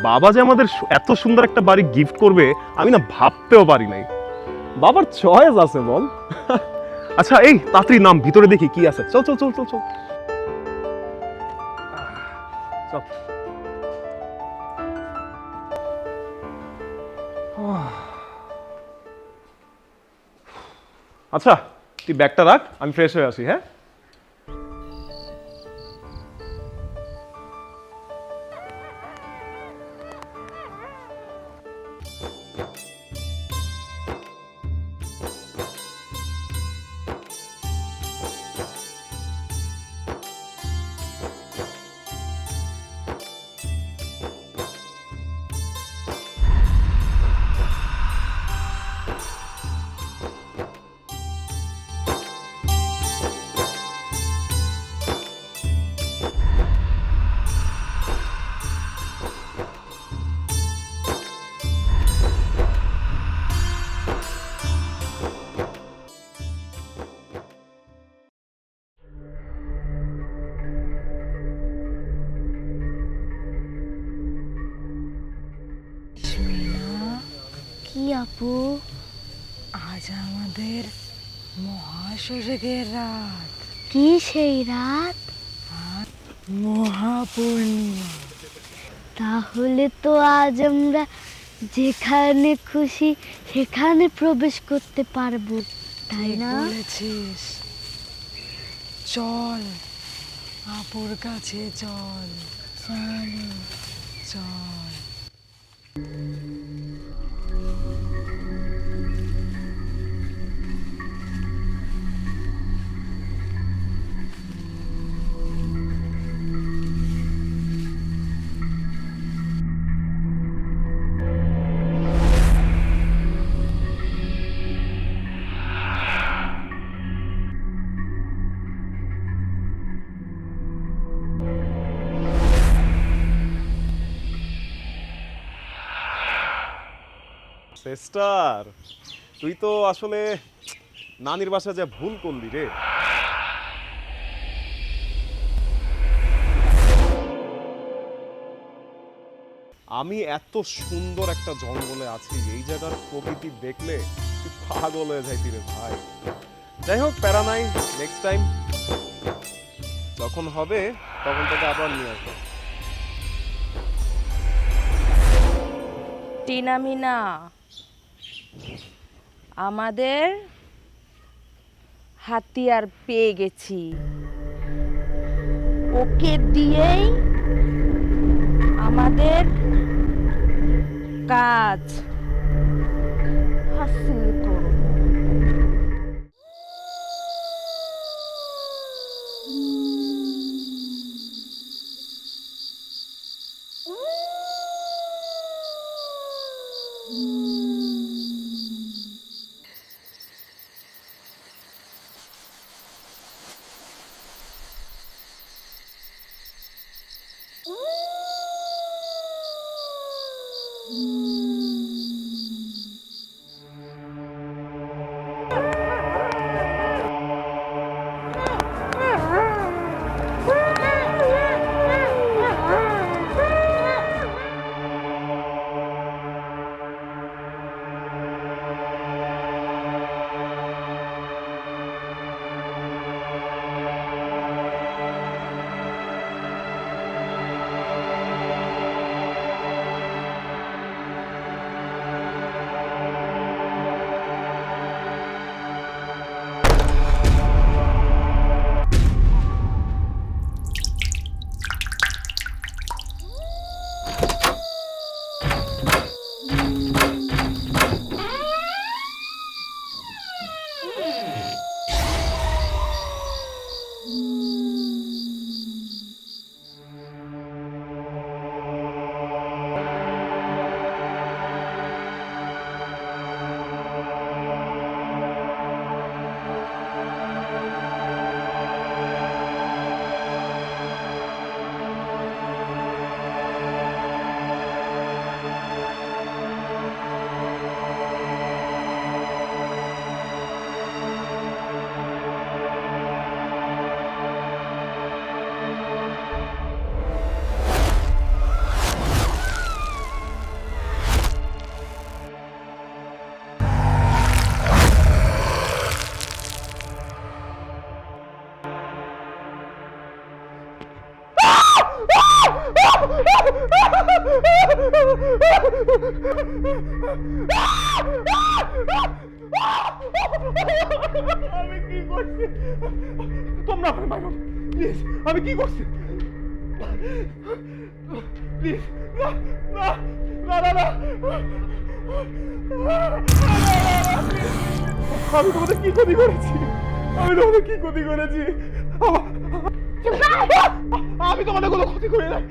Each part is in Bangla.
বাবা যে আমাদের এত সুন্দর একটা বাড়ি গিফট করবে আমি না ভাবতেও পারি নাই। বাবার চয়েস আছে বল। আচ্ছা এই তাড়াতাড়ি নাম, ভিতরে দেখি কি আছে। চল চল চল চল চল চল। আচ্ছা তুই ব্যাগটা রাখ, আমি ফ্রেশ হয়ে আসি। হ্যাঁ কি আপু, আজ আমাদের মহাষষ্ঠীর রাত, কি সেই রাত? মহাপূর্ণিমা। তাহলে তো আজ আমরা যেখানে খুশি সেখানে প্রবেশ করতে পারবো, তাই ঠিক না? বলেছিস। চল আপুর কাছে চল, চলো। চল। সিস্টার, তুই তো আসলে নানির বাসায় যা ভুল করলি রে। আমি এত সুন্দর একটা জঙ্গলে আছি, এই জায়গার প্রকৃতি দেখলে তুই পাগল হয়ে যাইতি রে ভাই। যাই হোক, প্যারা নাই, নেক্সট টাইম যখন হবে তখন তোকে আবার নিয়ে আসবো। টিনা মিনা, আমাদের হাতিয়ার পেয়ে গেছি, ওকে দিয়েই আমাদের কাজ হাসিল করব। আমি কি করছি? তোমরা আমার মারো প্লিজ। আমি কি করছি? প্লিজ না না না না না। আমি তোমাদের কি ক্ষতি করেছি? আমি তোমাদের কি ক্ষতি করেছি? আমি তোমাদের কোনো ক্ষতি করি নাই।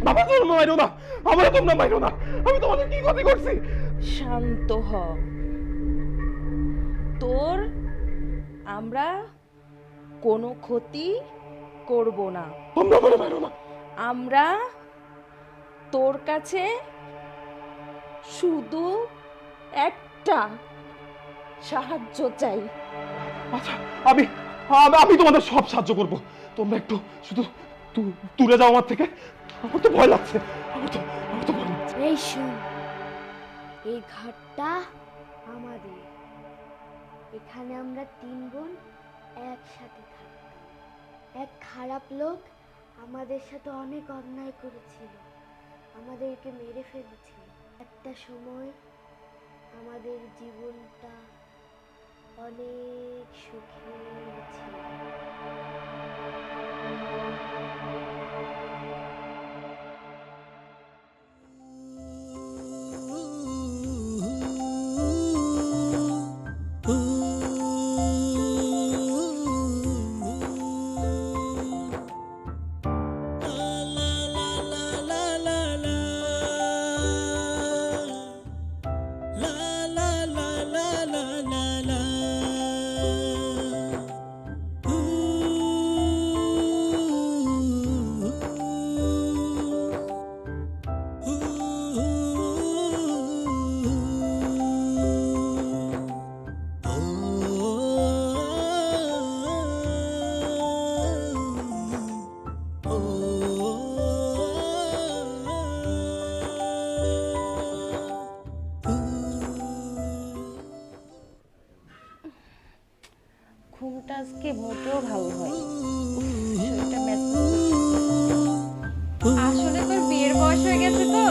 বাবা তোমরা মারো না, আমারও তোমরা মারো না। আমি তোমাদের কি ক্ষতি করছি? শান্ত হ। তোর আমরা কোনো ক্ষতি করব না। তোমরা আমারে মারো না। আমরা তোর কাছে শুধু একটা সাহায্য চাই। আচ্ছা আমি আমি তোমাদের সব সাহায্য করব। তোমরা একটু শুধু দূরে যাও আমার থেকে। আমার তো ভয় লাগছে। আমার তো ভয় লাগছে। এই শোন, এই ঘরটা আমাদের। এখানে আমরা 3 বোন একসাথে থাকতাম। এক খারাপ লোক আমাদের সাথে অনেক অন্যায় করেছিল, আমাদেরকে মেরে ফেলেছিল। একটা সময় আমাদের জীবনটা অনেক সুখের ছিল। ঘুমটা আজকে মোটেও ভালো হয়। আসলে তোর বিয়ের বয়স হয়ে গেছে তো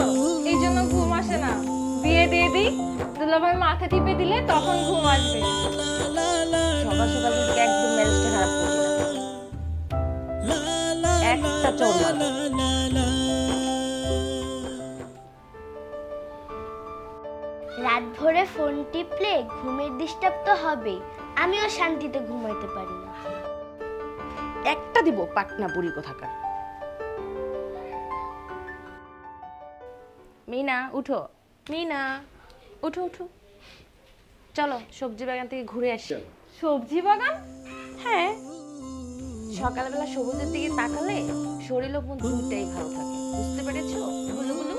এই জন্য ঘুম আসে না। বিয়ে দিয়ে দিই, দুলাভাই মাথা টিপে দিলে তখন ঘুম আসবে। সকাল সকাল থেকে একদম মেজাজটা খারাপ করছি না। একটা চোর মারো। রাত ভরে ফোন টিপলে ঘুমের ডিস্টার্ব তো হবেই, আমিও শান্তিতে ঘুমাইতে পারি না। একটা দিব পাটনা বুড়ি কোথাকার। মিনা উঠো, মিনা উঠো উঠো, চলো সবজি বাগান থেকে ঘুরে আসি। সবজি বাগান? হ্যাঁ, সকালবেলা সবুজের দিকে তাকালে শরীর ও মন দুইটাই ভালো থাকে, বুঝতে পেরেছো? গুলু গুলু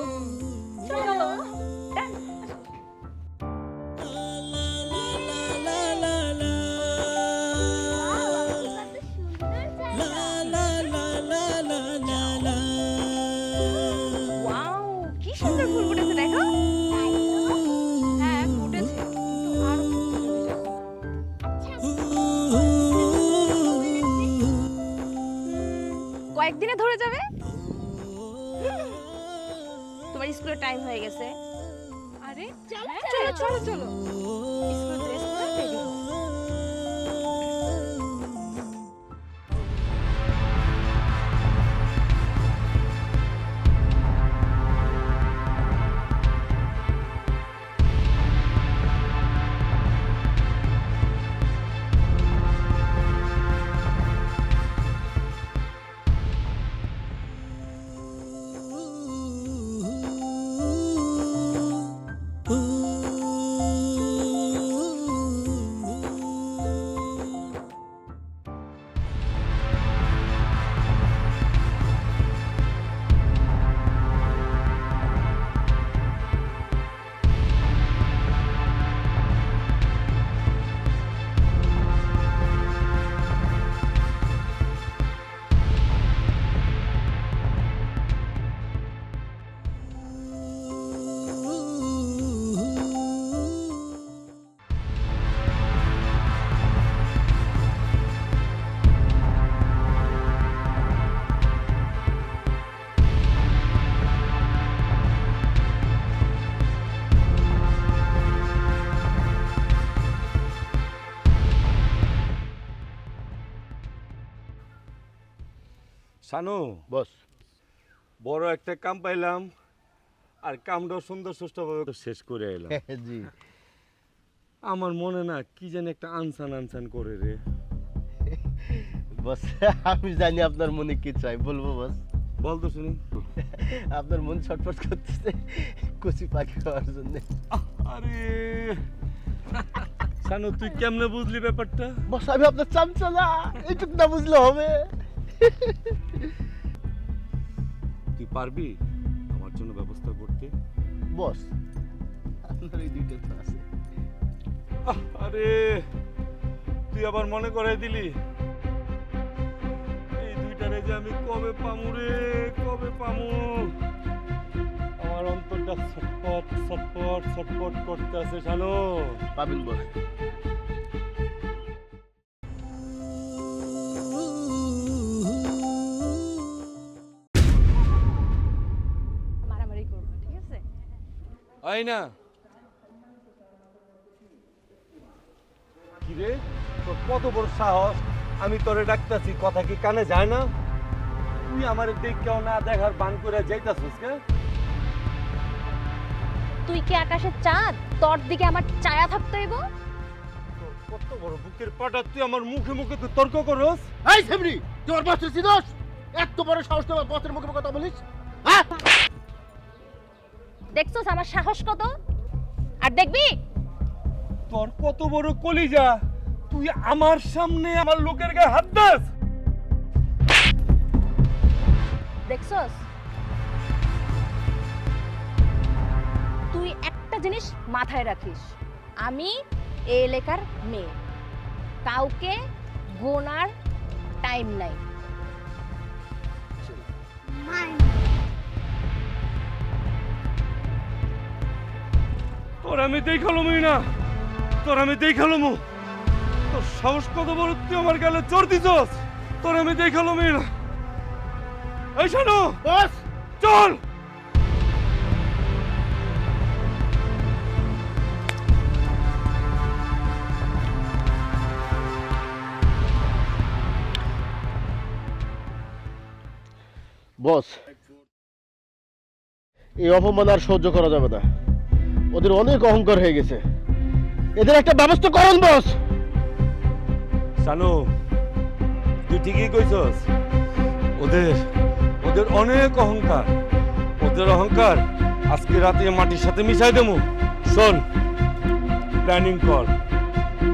চলো। Done. Wow, কি সুন্দর ফুল ফুটেছে দেখো। হ্যাঁ ফুটেছে, কিন্তু আরো ফুটবে যদি যখন। কয়েকদিনে ধরে যাবে। তোমার স্কুলের টাইম হয়ে গেছে। আরে চলো চলো চলো। স্কুল ড্রেস পরে রেডি হও। শানু বস বড় একটা কাম পাইলাম আর কামটাও সুন্দর সুষ্ঠুভাবে শেষ করে এলাম। জি আমার মনে না কি জানি একটা আনসান আনসান করে রে। বস আমি জানি আপনার মনে কি চাই, বলবো বস? বল তো শুনি। আপনার মন ছটফট করতেছে কচি পাখি খাওয়ার জন্য। আরে শানু তুই কেমনে বুঝলি ব্যাপারটা? বস আমি আপনার চামচালা, এইটুকু না বুঝলে হবে? তুই পারবি আমার জন্য ব্যবস্থা করতে? বস আপনার এই দুইটা তো আছে। আরে তুই আবার মনে করাই দিলি, এই দুইটারে যে আমি কবে পামু রে, কবে পামু। আমার অন্তরটা ছটপট ছটপট ছটপট করতে আছে শানু। পাবেন বস। মারামারি করবো, ঠিক আছে? আই না কি রে, তোর কত বড় সাহস, আমি তোরে ডাকতাছি কথা কি কানে যায় না? তুই আমার দেখেও না দেখার বান করে যাইতাছিস কে? তুই কি আকাশের চাঁদ? তোর দিকে আমার ছায়া থাকতে হইব? তোর কত বড় বুকের পাটা, তুই আমার মুখে মুখে তুই তর্ক করস? এই সেমরি তোমার বসের সিদোস, এত বড় সাহস তোমার বসের মুখে কথা বলিস? হ্যাঁ দেখছস আমার সাহস কত? আর দেখবি তোর কত বড় কলিজা, তুই আমার সামনে আমার লোকের গায়ে হাত দাস? দেখছস তুই একটা জিনিস মাথায় রাখিস, আমি এই এলাকার মেয়ে, কাউকে গোনার টাইম নাই। তোর আমি দেখালুমই না, তোর আমি দেখালুমু। তোর সাহস কত বড়, তুই আমার গালে চোর দিছস? তোর আমি দেখালুমই না। এই শানু বস চল। বস এই অপমান আর সহ্য করা যাবে না, ওদের অনেক অহংকার হয়ে গেছে, এদের একটা ব্যবস্থা করুন বস। শানু তুই ঠিকই কইছস, ওদের ওদের অনেক অহংকার, ওদের অহংকার আজকে রাতে মাটির সাথে মিশাই দেবো। শোন, প্ল্যানিং কর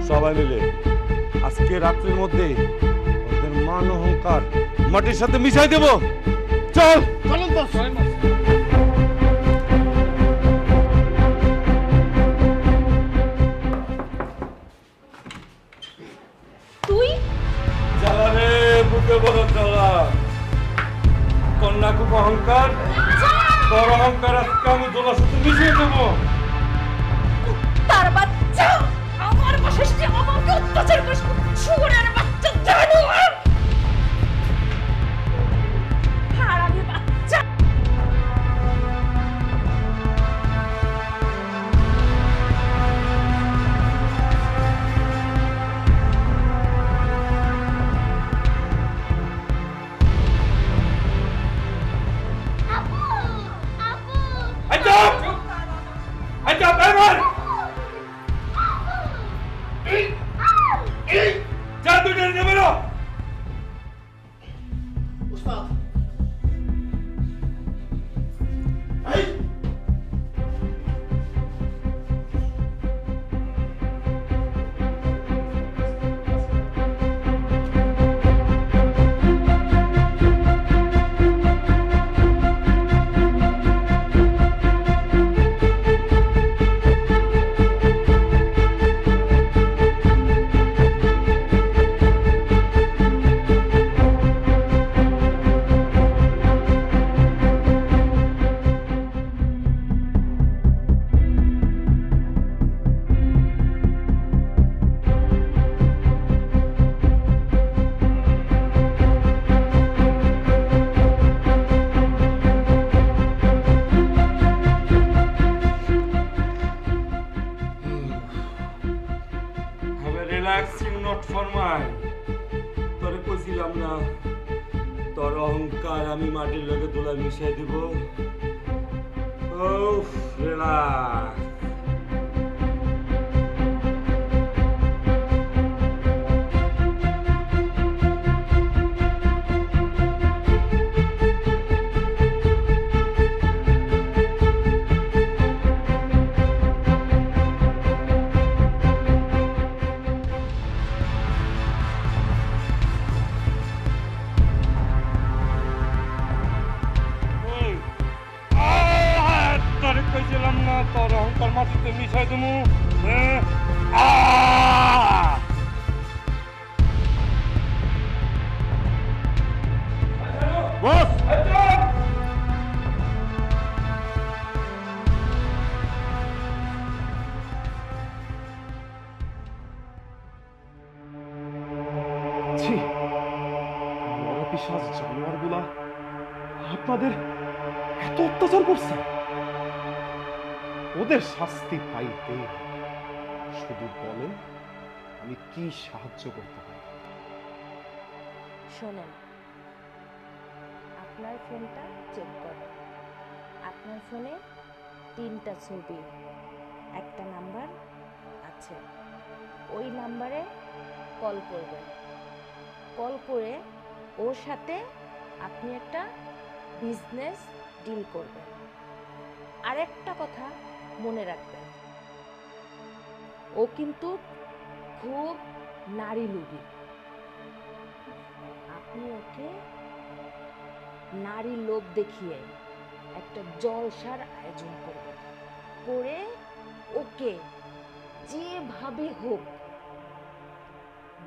সবাই মিলে, আজকে রাত্রির মধ্যে ওদের মান অহংকার মাটির সাথে মিশাই দেব। চল চলুন বস। তুই জ্বালা রে বুকে বড় জ্বালা, কন্যা খুব অহংকার, তোর অহংকার আজকে আমি জলার সাথে মিশিয়ে দেবো। তার বাচ্চা আমার বাসায় আমাকে অত্যাচার করিস, শুয়োরের বাচ্চা, জানোয়ার, হারামি বাচ্চা। আপু আপু আচ্ছা আচ্ছা বেরোন, যা দুইটা নিয়ে বেরো। উস্তাদ এই রিল্যাক্সিং নট ফর মাই, তোরে কইছিলাম না তোর অহংকার আমি মাটির লোকে তুলা মিশাই দিব। উফ, রিল্যাক্স। তোরে কইছিলাম না তোর অহংকার মাটিতে মিশাই দেবো। বস, ছি, নরপিশাচ জানোয়ারগুলা আপনাদের এত অত্যাচার করছে। ওদের শাস্তি পাইতে শুধু বলেন আমি কি সাহায্য করতে পারি। শোনেন, আপনার ফোনটা চেক করেন। আপনার ফোনে 3টা ছবি, একটা নাম্বার আছে। ওই নাম্বারে কল করবেন। কল করে ওর সাথে আপনি একটা বিজনেস ডিল করবেন। আরেকটা কথা মনে রাখবেন, ও কিন্তু খুব নারী লোভী। আপনি ওকে নারী লোভ দেখিয়ে একটা জলসার আয়োজন করবেন, করে ওকে যেভাবে হোক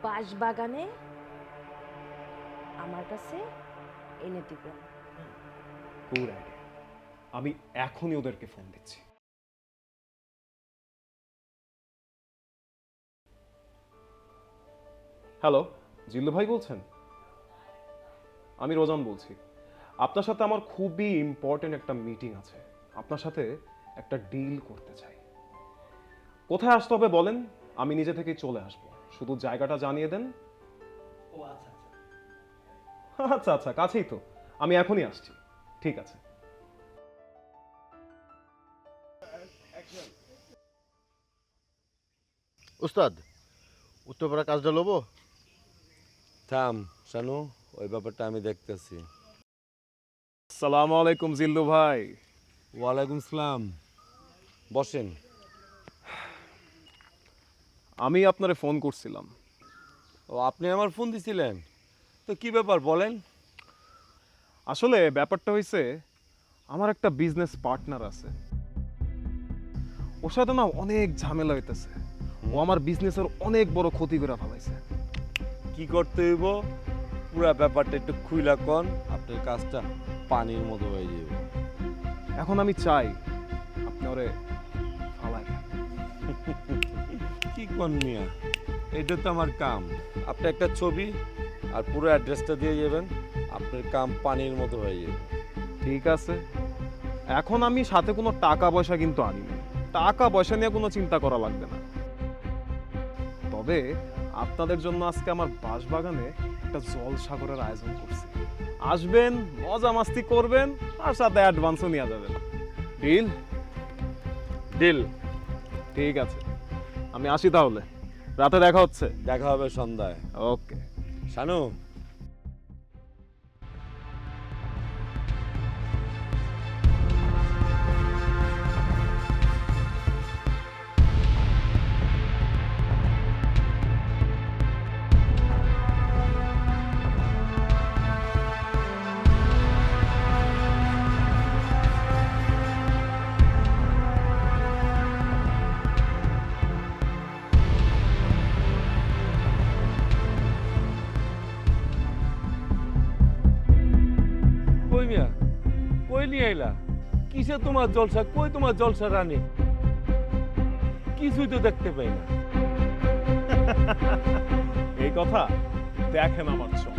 বাঁশবাগানে আমার কাছে এনে দিবেন। গুড আইডিয়া, আমি এখনই ওদেরকে ফোন দিচ্ছি। হ্যালো, জিল্লু ভাই বলছেন? আমি রোজান বলছি। আপনার সাথে আমার খুবই ইম্পর্টেন্ট একটা মিটিং আছে। আপনার সাথে একটা ডিল করতে চাই। কোথায় আসতে হবে বলেন, আমি নিজে থেকেই চলে আসবো। শুধু জায়গাটা জানিয়ে দেন। আচ্ছা আচ্ছা, কাছেই তো, আমি এখনই আসছি। ঠিক আছে। উস্তাদ, উত্তরপাড়া কাজটা লবো? থাম শানু, ওই ব্যাপারটা আমি দেখতেছি। আসসালামু আলাইকুম জিল্লু ভাই। ওয়ালাইকুম সালাম, বসেন। আমি আপনারে ফোন করছিলাম। ও, আপনি আমার ফোন দিছিলেন? তো কি ব্যাপার বলেন। আসলে ব্যাপারটা হইছে, আমার একটা বিজনেস পার্টনার আছে, ওর সাথে না অনেক ঝামেলা হইতেছে। ও আমার বিজনেসের অনেক বড় ক্ষতি করে ফেলাইছে। কি করতে হইব পুরা ব্যাপারটা একটু খুইলা কন, আপনার কাজটা পানির মতো হয়ে যাবে। এখন আমি চাই আপনি ওরে ফালাই দেন। কি কন মিয়া, এটা তো আমার কাম। আপনি একটা ছবি আর পুরো অ্যাড্রেসটা দিয়ে যাবেন, আপনার কাম পানির মতো হয়ে যাবে। ঠিক আছে, এখন আমি সাথে কোনো টাকা পয়সা কিন্তু আনি না। টাকা পয়সা নিয়ে কোনো চিন্তা করা লাগবে না। তবে আপনাদের জন্য আজকে আমার বাঁশবাগানে একটা জলসাগরের আয়োজন করছি। আসবেন, মজা মাস্তি করবেন, আর সাথে অ্যাডভান্সও নিয়ে যাবেন। ডিল? ডিল। ঠিক আছে, আমি আসি তাহলে। রাতে দেখা হচ্ছে। দেখা হবে সন্ধ্যায়। ওকে। শানু, কই মিয়া, কই নিয়ে আইলা? কিসে তোমার জলসা? কই তোমার জলসা রানী? কিছুই তো দেখতে পাই না। এই কথা দেখেন আমার চোখ।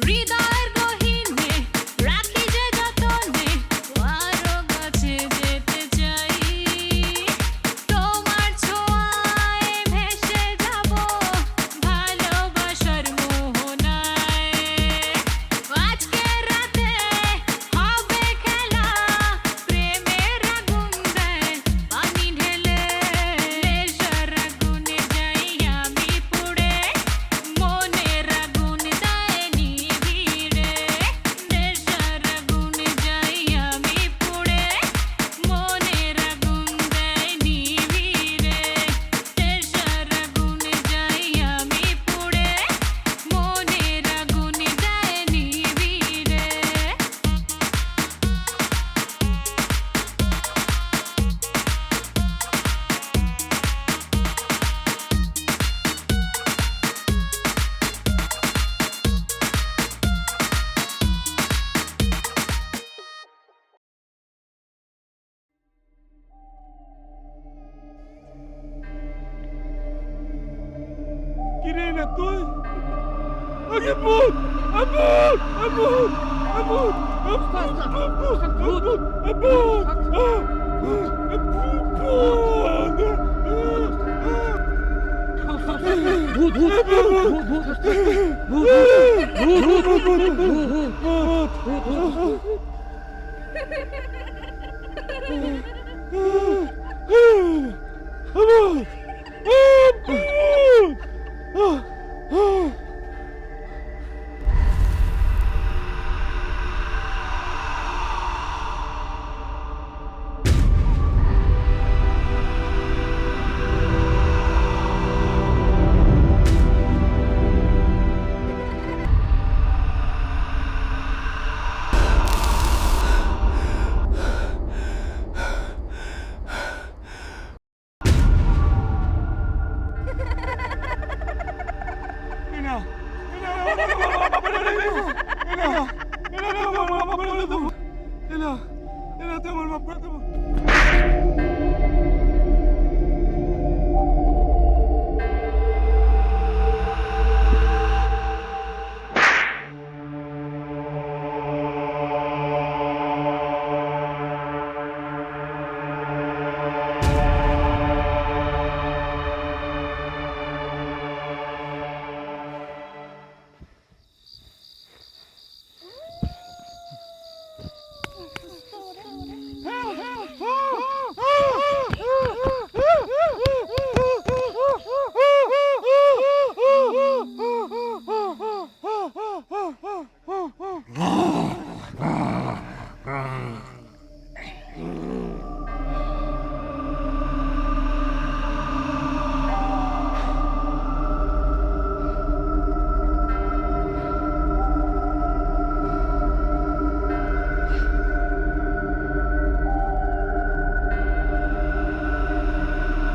হৃদয়ের গহীনে রাখি যে যতনে আরো কাছে যেতে চাই তোমার ছোঁয়ায় ভেসে যাব ভালোবাসার মোহনায় আজকের রাতে হবে খেলা প্রেমের আগুন দেয় পানি ঢেলে নেশার আগুনে যাই আমি পুড়ে মনের আগুন দেয় নিভিড়ে নেশার আগুনে যাই আমি পুড়ে মনের আগুন দেয় নিভিড়ে নেশার আগুনে যাই আমি পুড়ে মনের আগুন দেয় নিভিড়ে কি রে না তুই আগে ভূত ভূত ভূত ভূত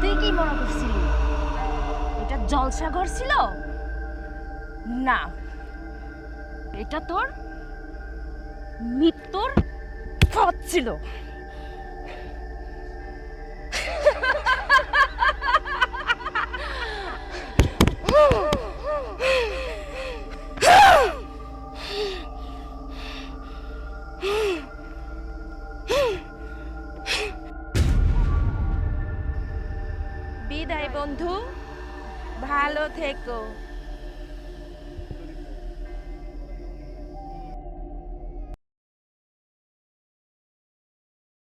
তুই কি মনে করছিলি এটা জলসাঘর ছিল? না, এটা তোর মৃত্যুর পথ ছিল। বিদায় বন্ধু, ভালো থেকো।